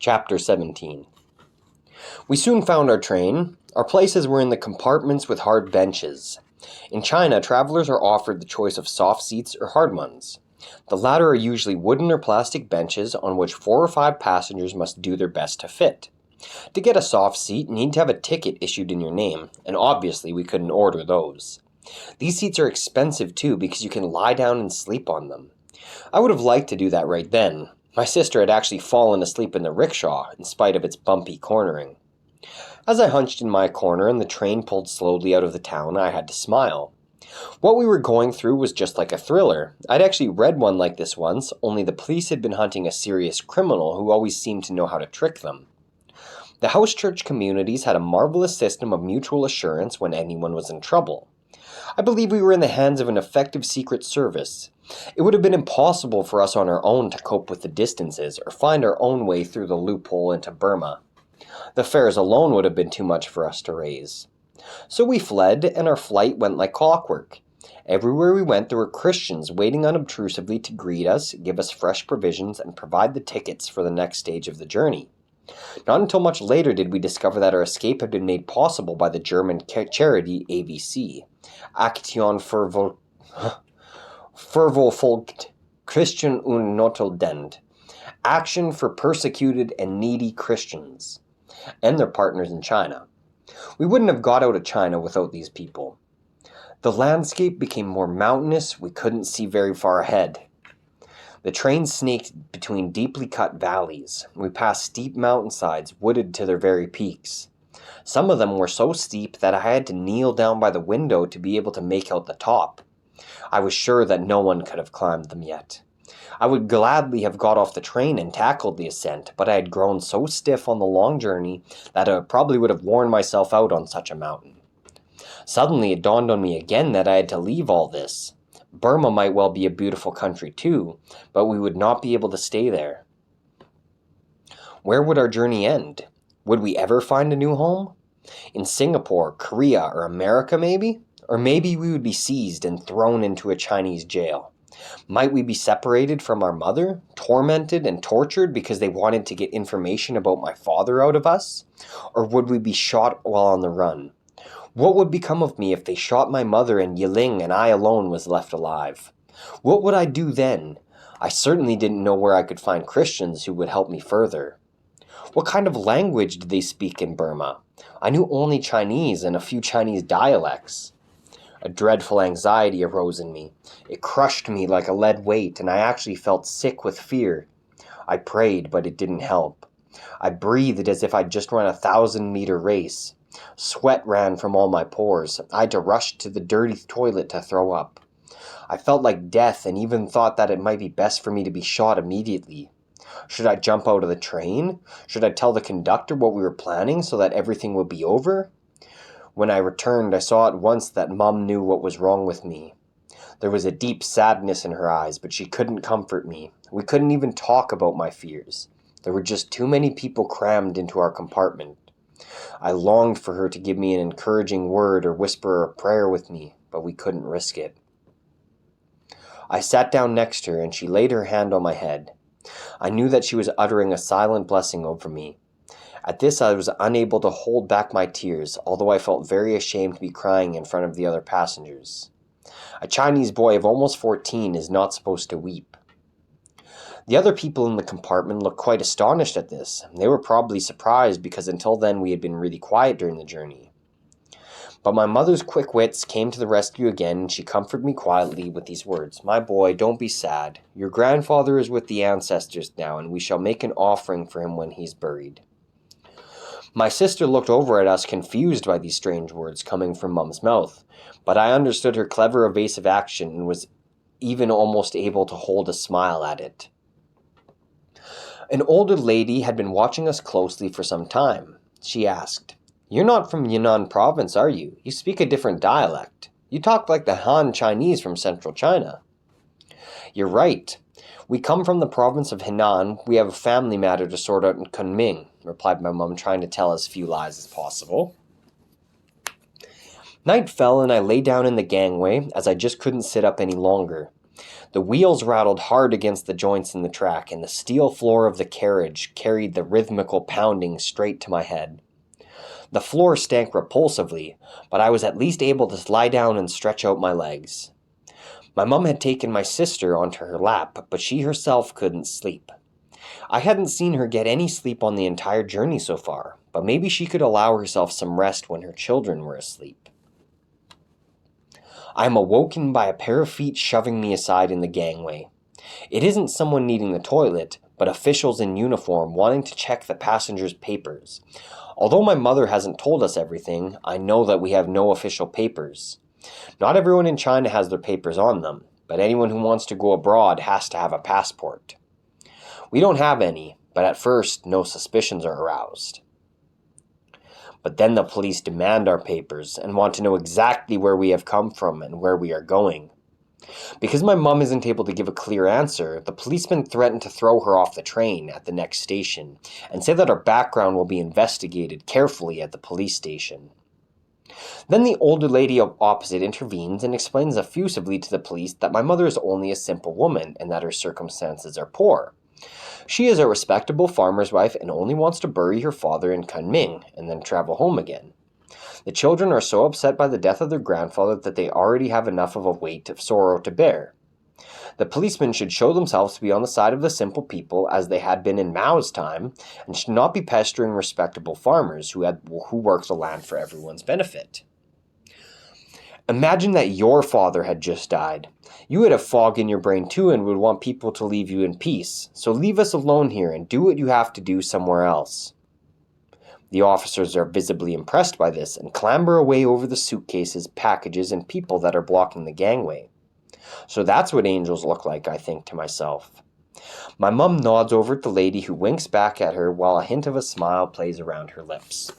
Chapter 17. We soon found our train. Our places were in the compartments with hard benches. In China, travelers are offered the choice of soft seats or hard ones. The latter are usually wooden or plastic benches on which 4 or 5 passengers must do their best to fit. To get a soft seat, you need to have a ticket issued in your name, and obviously we couldn't order those. These seats are expensive too because you can lie down and sleep on them. I would have liked to do that right then. My sister had actually fallen asleep in the rickshaw, in spite of its bumpy cornering. As I hunched in my corner and the train pulled slowly out of the town, I had to smile. What we were going through was just like a thriller. I'd actually read one like this once, only the police had been hunting a serious criminal who always seemed to know how to trick them. The house church communities had a marvelous system of mutual assurance when anyone was in trouble. I believe we were in the hands of an effective secret service. It would have been impossible for us on our own to cope with the distances or find our own way through the loophole into Burma. The fares alone would have been too much for us to raise. So we fled, and our flight went like clockwork. Everywhere we went, there were Christians waiting unobtrusively to greet us, give us fresh provisions, and provide the tickets for the next stage of the journey. Not until much later did we discover that our escape had been made possible by the German charity AVC, Aktion für Verfolgte Christen und Notleidende, Action for Persecuted and Needy Christians, and their partners in China. We wouldn't have got out of China without these people. The landscape became more mountainous. We couldn't see very far ahead. The train snaked between deeply cut valleys. We passed steep mountainsides, wooded to their very peaks. Some of them were so steep that I had to kneel down by the window to be able to make out the top. I was sure that no one could have climbed them yet. I would gladly have got off the train and tackled the ascent, but I had grown so stiff on the long journey that I probably would have worn myself out on such a mountain. Suddenly it dawned on me again that I had to leave all this. Burma might well be a beautiful country too, but we would not be able to stay there. Where would our journey end? Would we ever find a new home? In Singapore, Korea, or America maybe? Or maybe we would be seized and thrown into a Chinese jail. Might we be separated from our mother, tormented and tortured because they wanted to get information about my father out of us? Or would we be shot while on the run? What would become of me if they shot my mother and Yiling and I alone was left alive? What would I do then? I certainly didn't know where I could find Christians who would help me further. What kind of language did they speak in Burma? I knew only Chinese and a few Chinese dialects. A dreadful anxiety arose in me. It crushed me like a lead weight, and I actually felt sick with fear. I prayed, but it didn't help. I breathed as if I'd just run a 1,000-meter race. Sweat ran from all my pores. I had to rush to the dirty toilet to throw up. I felt like death and even thought that it might be best for me to be shot immediately. Should I jump out of the train? Should I tell the conductor what we were planning so that everything would be over? When I returned, I saw at once that Mum knew what was wrong with me. There was a deep sadness in her eyes, but she couldn't comfort me. We couldn't even talk about my fears. There were just too many people crammed into our compartment. I longed for her to give me an encouraging word or whisper a prayer with me, but we couldn't risk it. I sat down next to her, and she laid her hand on my head. I knew that she was uttering a silent blessing over me. At this, I was unable to hold back my tears, although I felt very ashamed to be crying in front of the other passengers. A Chinese boy of almost 14 is not supposed to weep. The other people in the compartment looked quite astonished at this. They were probably surprised because until then we had been really quiet during the journey. But my mother's quick wits came to the rescue again, and she comforted me quietly with these words, "My boy, don't be sad. Your grandfather is with the ancestors now, and we shall make an offering for him when he's buried." My sister looked over at us confused by these strange words coming from Mum's mouth, but I understood her clever evasive action and was even almost able to hold a smile at it. An older lady had been watching us closely for some time. She asked, "You're not from Yunnan province, are you? You speak a different dialect. You talk like the Han Chinese from central China." "You're right. We come from the province of Henan. We have a family matter to sort out in Kunming," replied my mum, trying to tell as few lies as possible. Night fell, and I lay down in the gangway, as I just couldn't sit up any longer. The wheels rattled hard against the joints in the track, and the steel floor of the carriage carried the rhythmical pounding straight to my head. The floor stank repulsively, but I was at least able to lie down and stretch out my legs. My mum had taken my sister onto her lap, but she herself couldn't sleep. I hadn't seen her get any sleep on the entire journey so far, but maybe she could allow herself some rest when her children were asleep. I am awoken by a pair of feet shoving me aside in the gangway. It isn't someone needing the toilet, but officials in uniform wanting to check the passengers' papers. Although my mother hasn't told us everything, I know that we have no official papers. Not everyone in China has their papers on them, but anyone who wants to go abroad has to have a passport. We don't have any, but at first no suspicions are aroused. But then the police demand our papers and want to know exactly where we have come from and where we are going. Because my mum isn't able to give a clear answer, the policemen threaten to throw her off the train at the next station and say that our background will be investigated carefully at the police station. Then the older lady opposite intervenes and explains effusively to the police that my mother is only a simple woman and that her circumstances are poor. She is a respectable farmer's wife and only wants to bury her father in Kunming and then travel home again. The children are so upset by the death of their grandfather that they already have enough of a weight of sorrow to bear. The policemen should show themselves to be on the side of the simple people as they had been in Mao's time, and should not be pestering respectable farmers who work the land for everyone's benefit. Imagine that your father had just died. You would have fog in your brain too and would want people to leave you in peace, so leave us alone here and do what you have to do somewhere else. The officers are visibly impressed by this and clamber away over the suitcases, packages, and people that are blocking the gangway. So that's what angels look like, I think to myself. My mum nods over at the lady who winks back at her while a hint of a smile plays around her lips.